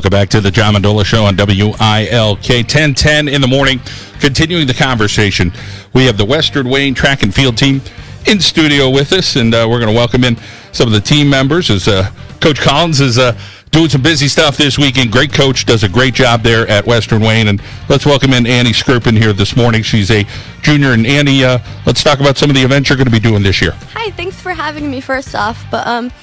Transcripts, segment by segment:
Welcome back to the John Mendola Show on WILK 10:10 in the morning. Continuing the conversation, we have the Western Wayne track and field team in studio with us, and we're going to welcome in some of the team members as Coach Collins is doing some busy stuff this weekend. Great coach, does a great job there at Western Wayne. And let's welcome in Annie Skirpin here this morning. She's a junior. And Annie, let's talk about some of the events you're going to be doing this year. Hi, thanks for having me first off. But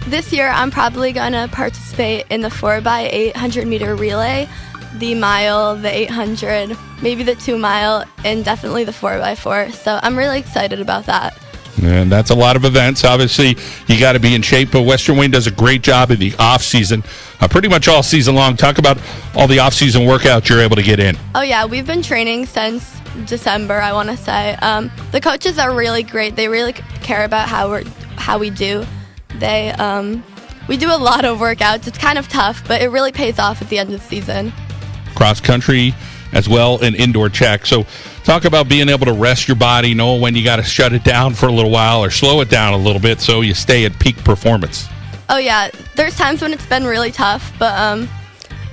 this year I'm probably going to participate in the 4x800 meter relay, the mile, the 800, maybe the 2 mile, and definitely the 4x4. So I'm really excited about that. And that's a lot of events. Obviously, you got to be in shape, but Western Wayne does a great job in the off-season, pretty much all season long. Talk about all the off-season workouts you're able to get in. Oh, yeah. We've been training since December, I want to say. The coaches are really great. They really care about how we do. We do a lot of workouts. It's kind of tough, but it really pays off at the end of the season. Cross-country as well, an indoor check. So talk about being able to rest your body, know when you got to shut it down for a little while or slow it down a little bit so you stay at peak performance. Oh, yeah. There's times when it's been really tough, but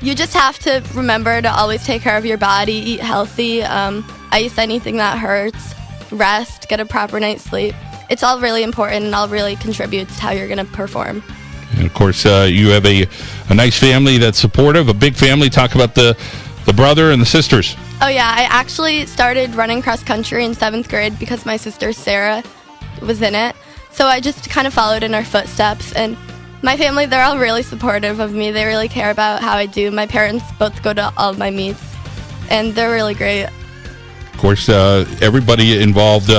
you just have to remember to always take care of your body, eat healthy, ice anything that hurts, rest, get a proper night's sleep. It's all really important and all really contributes to how you're going to perform. And, of course, you have a nice family that's supportive, a big family. Talk about the brother and the sisters. Oh, yeah. I actually started running cross-country in 7th grade because my sister Sarah was in it. So I just kind of followed in her footsteps. And my family, they're all really supportive of me. They really care about how I do. My parents both go to all of my meets, and they're really great. Of course, everybody involved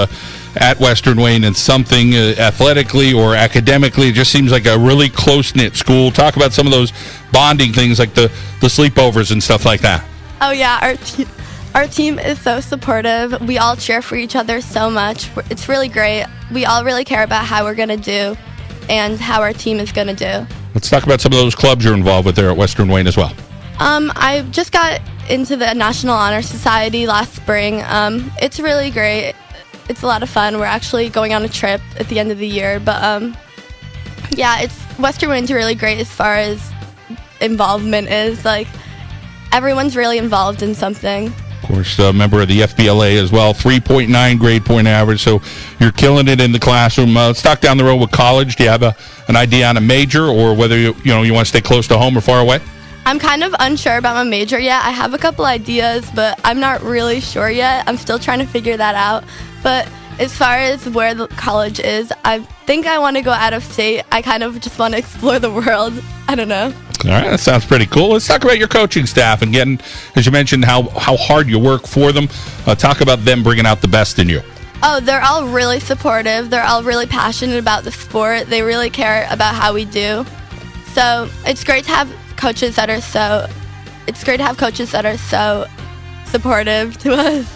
at Western Wayne in something athletically or academically. It just seems like a really close-knit school. Talk about some of those bonding things like the sleepovers and stuff like that. Oh, yeah. Our team is so supportive. We all cheer for each other so much. It's really great. We all really care about how we're going to do and how our team is going to do. Let's talk about some of those clubs you're involved with there at Western Wayne as well. I just got into the National Honor Society last spring. It's really great. It's a lot of fun. We're actually going on a trip at the end of the year. But, yeah, Western Wayne's really great as far as involvement is. Like, everyone's really involved in something. Of course, a member of the FBLA as well, 3.9 grade point average, so you're killing it in the classroom. Let's talk down the road with college. Do you have an idea on a major or whether you want to stay close to home or far away? I'm kind of unsure about my major yet. I have a couple ideas, but I'm not really sure yet. I'm still trying to figure that out. But as far as where the college is, I think I want to go out of state. I kind of just want to explore the world. I don't know. All right, that sounds pretty cool. Let's talk about your coaching staff and getting, as you mentioned, how hard you work for them. Talk about them bringing out the best in you. Oh, they're all really supportive. They're all really passionate about the sport. They really care about how we do. So it's great to have coaches that are so supportive to us.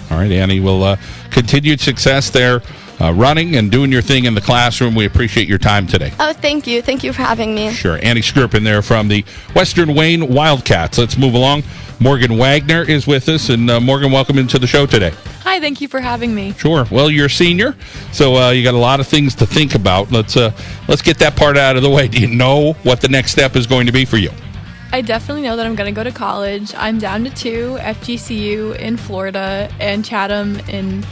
All right, Annie, well, continued success there. Running and doing your thing in the classroom. We appreciate your time today. Oh, thank you. Thank you for having me. Sure. Annie Skirpin there from the Western Wayne Wildcats. Let's move along. Morgan Wagner is with us. And Morgan, welcome into the show today. Hi, thank you for having me. Sure. Well, you're a senior, so you got a lot of things to think about. Let's get that part out of the way. Do you know what the next step is going to be for you? I definitely know that I'm going to go to college. I'm down to 2, FGCU in Florida and Chatham in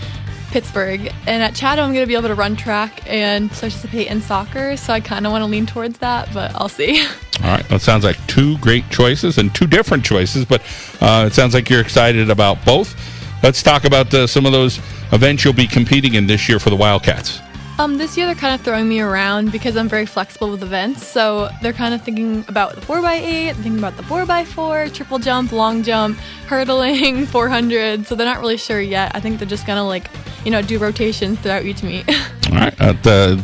Pittsburgh. And at Chatham, I'm going to be able to run track and participate in soccer, so I kind of want to lean towards that, but I'll see. All right. That sounds like 2 great choices and 2 different choices, but it sounds like you're excited about both. Let's talk about some of those events you'll be competing in this year for the Wildcats. This year they're kind of throwing me around because I'm very flexible with events. So they're kind of thinking about the 4x8, thinking about the 4x4, triple jump, long jump, hurdling, 400. So they're not really sure yet. I think they're just going to do rotations throughout each meet. All right.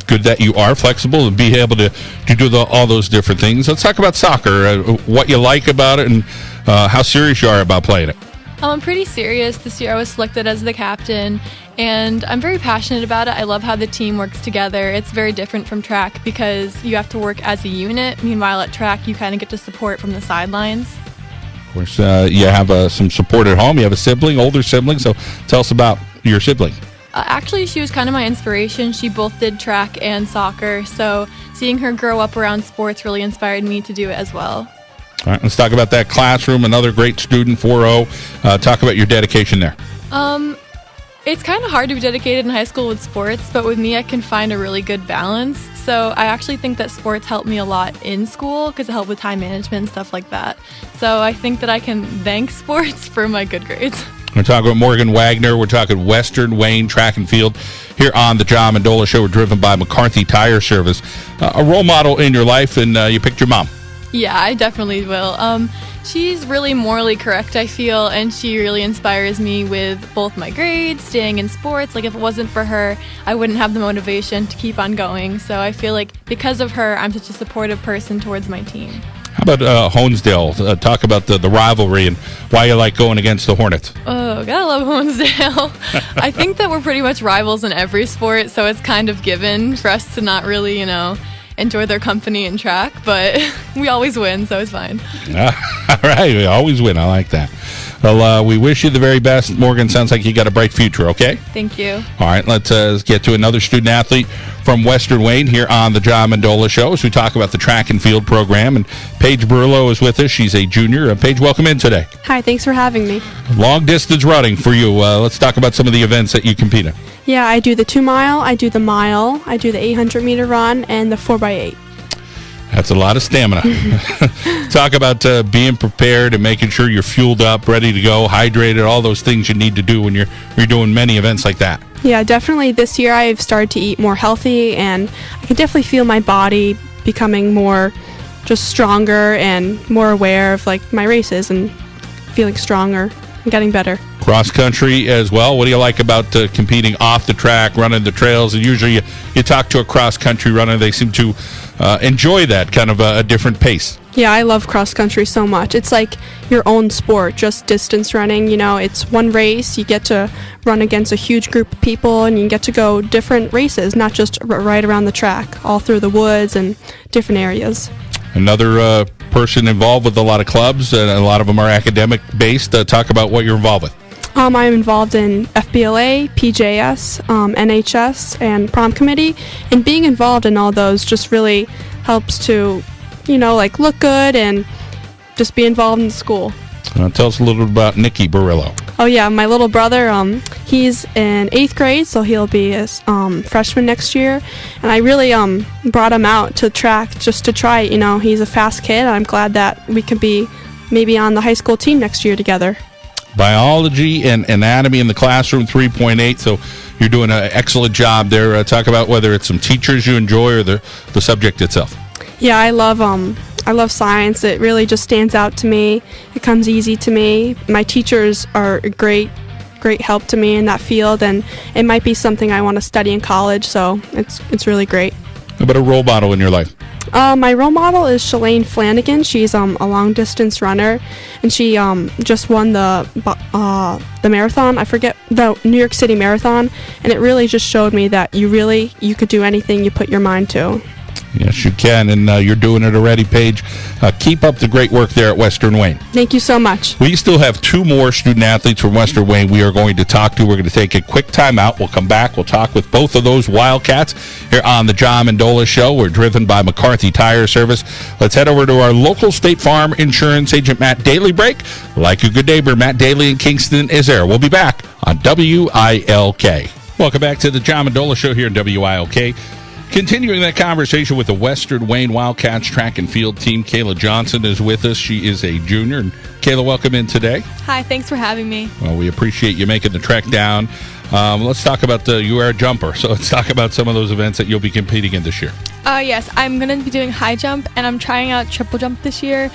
Good that you are flexible and be able to do all those different things. Let's talk about soccer, what you like about it and how serious you are about playing it. I'm pretty serious. This year I was selected as the captain, and I'm very passionate about it. I love how the team works together. It's very different from track because you have to work as a unit. Meanwhile, at track, you kind of get to support from the sidelines. Of course, you have some support at home. You have a sibling, older sibling, so tell us about your sibling. Actually, she was kind of my inspiration. She both did track and soccer, so seeing her grow up around sports really inspired me to do it as well. All right, let's talk about that classroom. Another great student, 4.0. Talk about your dedication there. It's kind of hard to be dedicated in high school with sports, but with me, I can find a really good balance. So I actually think that sports helped me a lot in school because it helped with time management and stuff like that. So I think that I can thank sports for my good grades. We're talking about Morgan Wagner. We're talking Western Wayne Track and Field here on the John Mendola Show. We're driven by McCarthy Tire Service. A role model in your life, and you picked your mom. Yeah, I definitely will. She's really morally correct, I feel, and she really inspires me with both my grades, staying in sports. Like, if it wasn't for her, I wouldn't have the motivation to keep on going. So I feel like because of her, I'm such a supportive person towards my team. How about Honesdale? Talk about the rivalry and why you like going against the Hornets. Oh, gotta love Honesdale. I think that we're pretty much rivals in every sport, so it's kind of given for us to not really, enjoy their company in track, but we always win, so it's fine. All right, we always win. I like that. Well, we wish you the very best. Morgan, sounds like you got a bright future, okay? Thank you. All right, let's get to another student-athlete from Western Wayne here on the John Mendola Show as we talk about the track and field program. And Paige Burlow is with us. She's a junior. Paige, welcome in today. Hi, thanks for having me. Long-distance running for you. Let's talk about some of the events that you compete in. Yeah, I do the 2 mile, I do the mile, I do the 800-meter run, and the 4x8. That's a lot of stamina. Talk about being prepared and making sure you're fueled up, ready to go, hydrated, all those things you need to do when you're doing many events like that. Yeah, definitely this year I've started to eat more healthy, and I can definitely feel my body becoming more just stronger and more aware of like my races and feeling stronger and getting better. Cross country as well. What do you like about competing off the track, running the trails? And usually you talk to a cross country runner, they seem to enjoy that kind of a different pace. Yeah, I love cross country so much. It's like your own sport, just distance running. It's one race. You get to run against a huge group of people, and you get to go different races, not just right around the track, all through the woods and different areas. Another person involved with a lot of clubs, and a lot of them are academic based. Talk about what you're involved with. I'm involved in FBLA, PJS, NHS, and prom committee, and being involved in all those just really helps to, look good and just be involved in school. Tell us a little bit about Nikki Barillo. Oh yeah, my little brother, he's in 8th grade, so he'll be a freshman next year, and I really brought him out to track just to try. He's a fast kid, and I'm glad that we could be maybe on the high school team next year together. Biology and anatomy in the classroom, 3.8, so you're doing an excellent job there. Talk about whether it's some teachers you enjoy or the subject itself. Yeah, I love science. It really just stands out to me. It comes easy to me. My teachers are a great help to me in that field, and it might be something I want to study in college, so it's really great. How about a role model in your life? My role model is Shalane Flanagan. She's a long-distance runner, and she just won the marathon. I forget, the New York City Marathon, and it really just showed me that you could do anything you put your mind to. Yes, you can, and you're doing it already, Paige. Keep up the great work there at Western Wayne. Thank you so much. We still have 2 more student-athletes from Western Wayne we are going to talk to. We're going to take a quick time out. We'll come back. We'll talk with both of those Wildcats here on the John Mendola Show. We're driven by McCarthy Tire Service. Let's head over to our local State Farm insurance agent, Matt Daly, break. Like a good neighbor, Matt Daly in Kingston is there. We'll be back on WILK. Welcome back to the John Mendola Show here in WILK. Continuing that conversation with the Western Wayne Wildcats track and field team, Kayla Johnson is with us. She is a junior. And Kayla, welcome in today. Hi, thanks for having me. Well, we appreciate you making the trek down. Let's talk about you are a jumper. So let's talk about some of those events that you'll be competing in this year. Yes, I'm going to be doing high jump, and I'm trying out triple jump this year.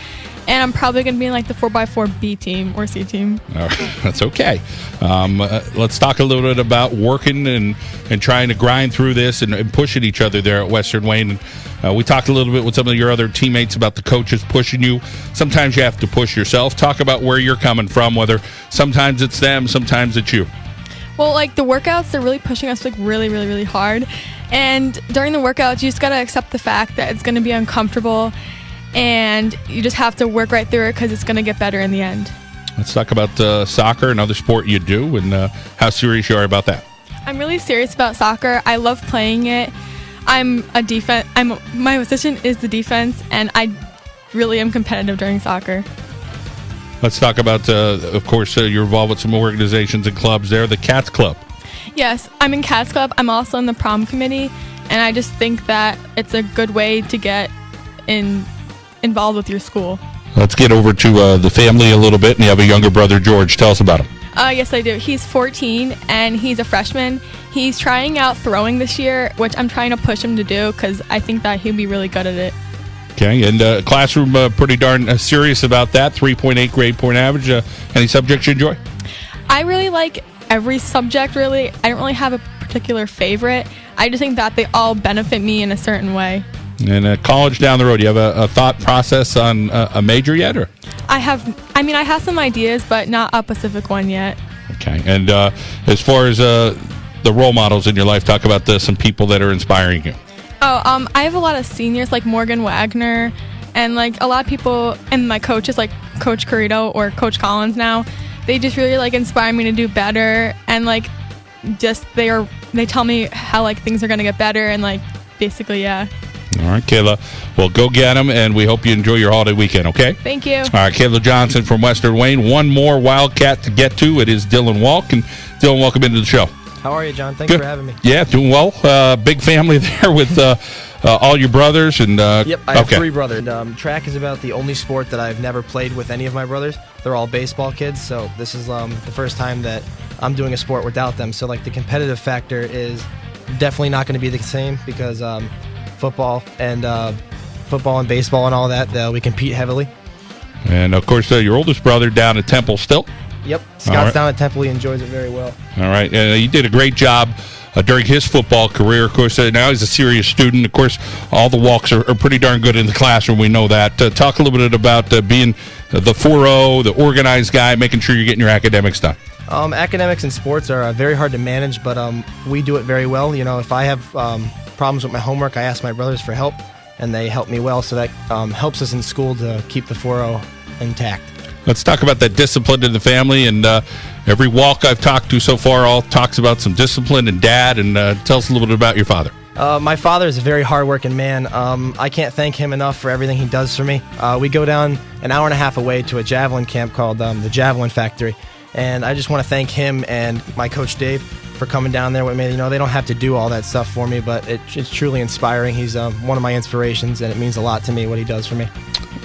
And I'm probably going to be in like the 4x4 B team or C team. All right, that's okay. Let's talk a little bit about working and trying to grind through this and pushing each other there at Western Wayne. And we talked a little bit with some of your other teammates about the coaches pushing you. Sometimes you have to push yourself. Talk about where you're coming from, whether sometimes it's them, sometimes it's you. Well, like the workouts, they're really pushing us like really, really, really hard. And during the workouts, you just got to accept the fact that it's going to be uncomfortable. And you just have to work right through it because it's going to get better in the end. Let's talk about soccer, another sport you do, and how serious you are about that. I'm really serious about soccer. I love playing it. I'm a defense. My position is the defense, and I really am competitive during soccer. Let's talk about, of course, you're involved with some organizations and clubs there. The Cats Club. Yes, I'm in Cats Club. I'm also in the prom committee, and I just think that it's a good way to get involved with your school. Let's get over to the family a little bit, and you have a younger brother, George. Tell us about him. Yes, I do. He's 14, and he's a freshman. He's trying out throwing this year, which I'm trying to push him to do because I think that he'll be really good at it. Okay, and classroom pretty darn serious about that. 3.8 grade point average. Any subjects you enjoy? I really like every subject, really. I don't really have a particular favorite. I just think that they all benefit me in a certain way. And college down the road, you have a thought process on a major yet? Or? I have some ideas, but not a specific one yet. Okay, and as far as the role models in your life, talk about some people that are inspiring you. Oh, I have a lot of seniors like Morgan Wagner and like a lot of people, and my coaches like Coach Carrito or Coach Collins now. They just really like inspire me to do better, and like just they tell me how like things are going to get better, and like basically, yeah. All right, Kayla. Well, go get them, and we hope you enjoy your holiday weekend, okay? Thank you. All right, Kayla Johnson from Western Wayne. One more Wildcat to get to. It is Dylan Walk. And Dylan, welcome into the show. How are you, John? Thanks for having me. Yeah, doing well. Big family there with all your brothers. And Yep, I have three brothers. And, track is about the only sport that I've never played with any of my brothers. They're all baseball kids, so this is the first time that I'm doing a sport without them. So, like, the competitive factor is definitely not going to be the same because football and baseball and all that, we compete heavily. And, of course, your oldest brother down at Temple still. Yep, Scott's down at Temple. He enjoys it very well. All right, you did a great job during his football career. Of course, now he's a serious student. Of course, all the walks are pretty darn good in the classroom. We know that. Talk a little bit about being the 4-0, the organized guy, making sure you're getting your academics done. Academics and sports are very hard to manage, but we do it very well. You know, if I have problems with my homework, I ask my brothers for help, and they help me well, so that helps us in school to keep the 4-0 intact. Let's talk about that discipline in the family, and every walk I've talked to so far all talks about some discipline and dad, and tell us a little bit about your father. My father is a very hardworking man. I can't thank him enough for everything he does for me. We go down an hour and a half away to a javelin camp called the Javelin Factory, and I just want to thank him and my coach Dave for coming down there with me. You know, they don't have to do all that stuff for me, but it's truly inspiring. He's one of my inspirations, and it means a lot to me what he does for me.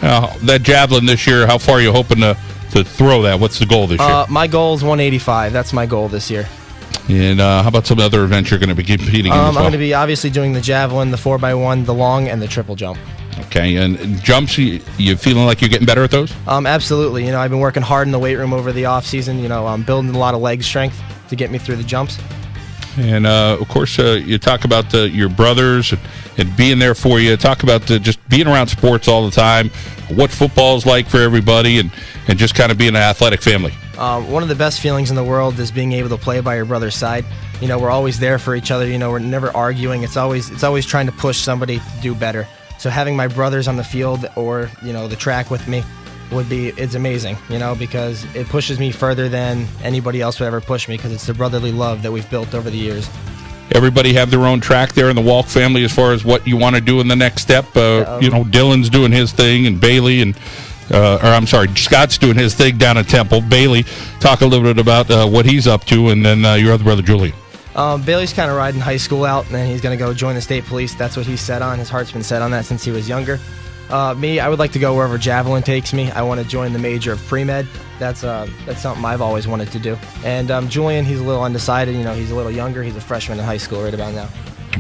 That javelin this year, how far are you hoping to throw that? What's the goal this year? My goal is 185. That's my goal this year. And how about some other events you're going to be competing in as well? I'm going to be obviously doing the javelin, the 4x1, the long, and the triple jump. Okay, and jumps, you feeling like you're getting better at those? Absolutely. You know, I've been working hard in the weight room over the off season. You know, I'm building a lot of leg strength to get me through the jumps. And, of course, you talk about your brothers and being there for you. Talk about just being around sports all the time, what football is like for everybody, and just kind of being an athletic family. One of the best feelings in the world is being able to play by your brother's side. You know, we're always there for each other. You know, we're never arguing. It's always trying to push somebody to do better. So having my brothers on the field or, you know, the track with me it's amazing, you know, because it pushes me further than anybody else would ever push me because it's the brotherly love that we've built over the years. Everybody have their own track there in the Walk family as far as what you want to do in the next step. You know, Dylan's doing his thing, and Bailey and Scott's doing his thing down at Temple. Bailey, talk a little bit about what he's up to, and then your other brother, Julian. Bailey's kind of riding high school out, and then he's going to go join the state police. That's what he's set on. His heart's been set on that since he was younger. Me, I would like to go wherever javelin takes me. I want to join the major of pre-med. That's something I've always wanted to do. And Julian, he's a little undecided. You know, he's a little younger. He's a freshman in high school right about now.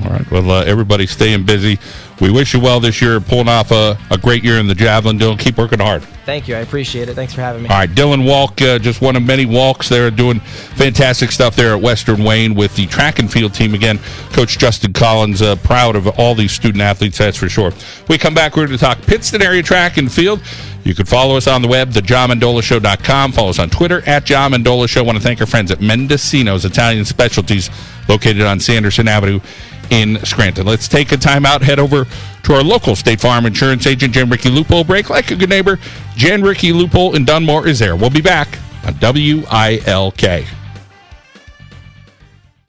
All right. Well, everybody's staying busy. We wish you well this year, pulling off a great year in the javelin. Dylan, keep working hard. Thank you. I appreciate it. Thanks for having me. All right. Dylan Walk, just one of many walks there, doing fantastic stuff there at Western Wayne with the track and field team. Again, Coach Justin Collins, proud of all these student athletes, that's for sure. We come back, we're going to talk Pittston area track and field. You can follow us on the web, thejohnmendolashow.com. Follow us on Twitter, @JohnMendola. I want to thank our friends at Mendocino's Italian Specialties, located on Sanderson Avenue in Scranton. Let's take a time out, head over to our local State Farm insurance agent, Jan Ricky Lupo. Break like a good neighbor. Jan Ricky Lupo in Dunmore is there. We'll be back on WILK.